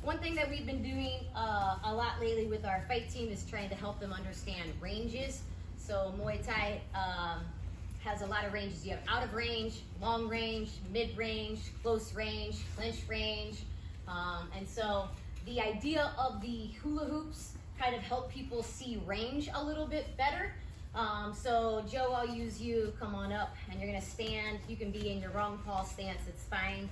one thing that we've been doing a lot lately with our fight team is trying to help them understand ranges. So Muay Thai has a lot of ranges. You have out of range, long range, mid range, close range, clinch range. And so the idea of the hula hoops kind of help people see range a little bit better. So Joe, I'll use you. Come on up, and you're gonna stand. You can be in your wrong paw stance, it's fine.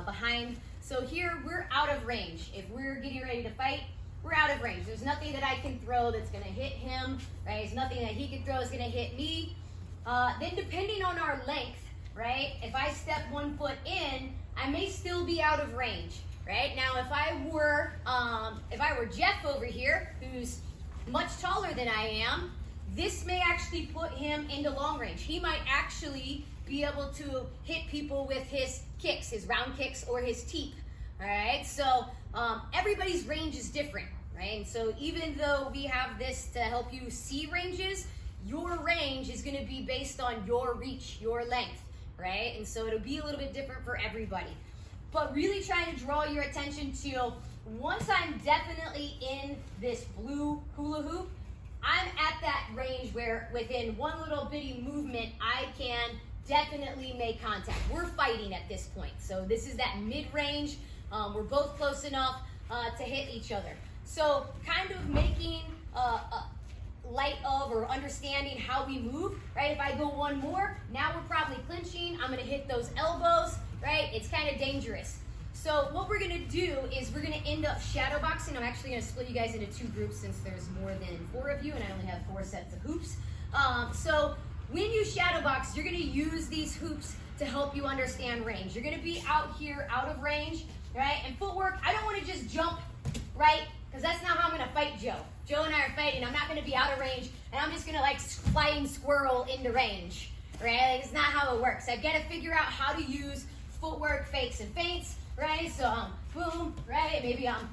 Behind. So here we're out of range. If we're getting ready to fight, we're out of range. There's nothing that I can throw that's gonna hit him, right? There's nothing that he can throw that's gonna hit me. Then depending on our length, right? If I step 1 foot in, I may still be out of range, right? Now if I were Jeff over here, who's much taller than I am, this may actually put him into long range. He might actually be able to hit people with his kicks, his round kicks or his teep, all right? So everybody's range is different, right? And so even though we have this to help you see ranges, your range is gonna be based on your reach, your length, right? And so it'll be a little bit different for everybody. But really trying to draw your attention to, once I'm definitely in this blue hula hoop, I'm at that range where within one little bitty movement, I can definitely make contact. We're fighting at this point. So this is that mid-range. We're both close enough to hit each other. So kind of making light of or understanding how we move, right? If I go one more, now we're probably clinching. I'm gonna hit those elbows, right? It's kind of dangerous. So what we're gonna do is we're gonna end up shadow boxing. I'm actually gonna split you guys into 2 groups since there's more than 4 of you and I only have 4 sets of hoops. So when you shadow box, you're gonna use these hoops to help you understand range. You're gonna be out here, out of range, right? And footwork, I don't wanna just jump, right? Because that's not how I'm gonna fight Joe. Joe and I are fighting, I'm not gonna be out of range, and I'm just gonna like flying squirrel into range, right? Like, it's not how it works. I've gotta figure out how to use footwork, fakes, and feints, right? So boom, right? Maybe I'm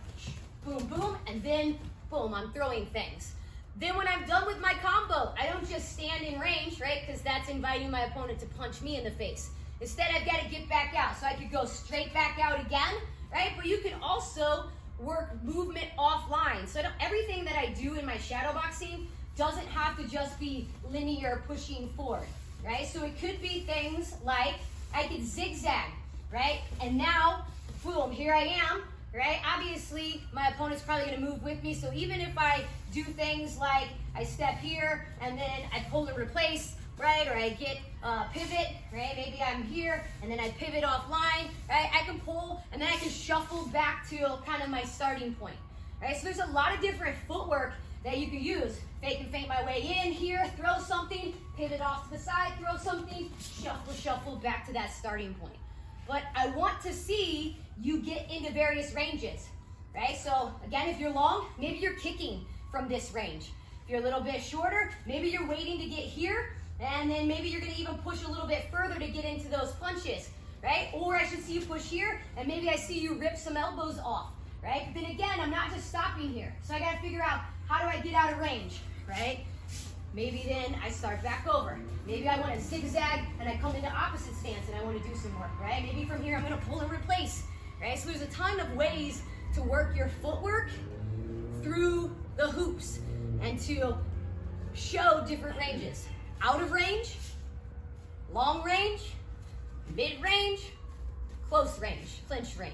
boom, boom, and then boom, I'm throwing things. Then when I'm done with my combo, I don't just stand in range, right? Because that's inviting my opponent to punch me in the face. Instead, I've got to get back out. So I could go straight back out again, right? But you can also work movement offline. So everything that I do in my shadow boxing doesn't have to just be linear pushing forward, right? So it could be things like I could zigzag, right? And now, boom, here I am, right? Obviously, my opponent's probably gonna move with me, so even if I do things like I step here and then I pull to replace, right? Or I get pivot, right? Maybe I'm here and then I pivot offline, right? I can pull and then I can shuffle back to kind of my starting point, right? So there's a lot of different footwork that you can use. Fake and feint my way in here, throw something, pivot off to the side, throw something, shuffle, shuffle back to that starting point. But I want to see you get into various ranges, right? So again, if you're long, maybe you're kicking from this range. If you're a little bit shorter, maybe you're waiting to get here, and then maybe you're gonna even push a little bit further to get into those punches, right? Or I should see you push here, and maybe I see you rip some elbows off, right? But then again, I'm not just stopping here. So I gotta figure out, how do I get out of range, right? Maybe then I start back over. Maybe I want to zigzag and I come into opposite stance and I want to do some work, right? Maybe from here I'm going to pull and replace, right? So there's a ton of ways to work your footwork through the hoops and to show different ranges. Out of range, long range, mid range, close range, clinch range.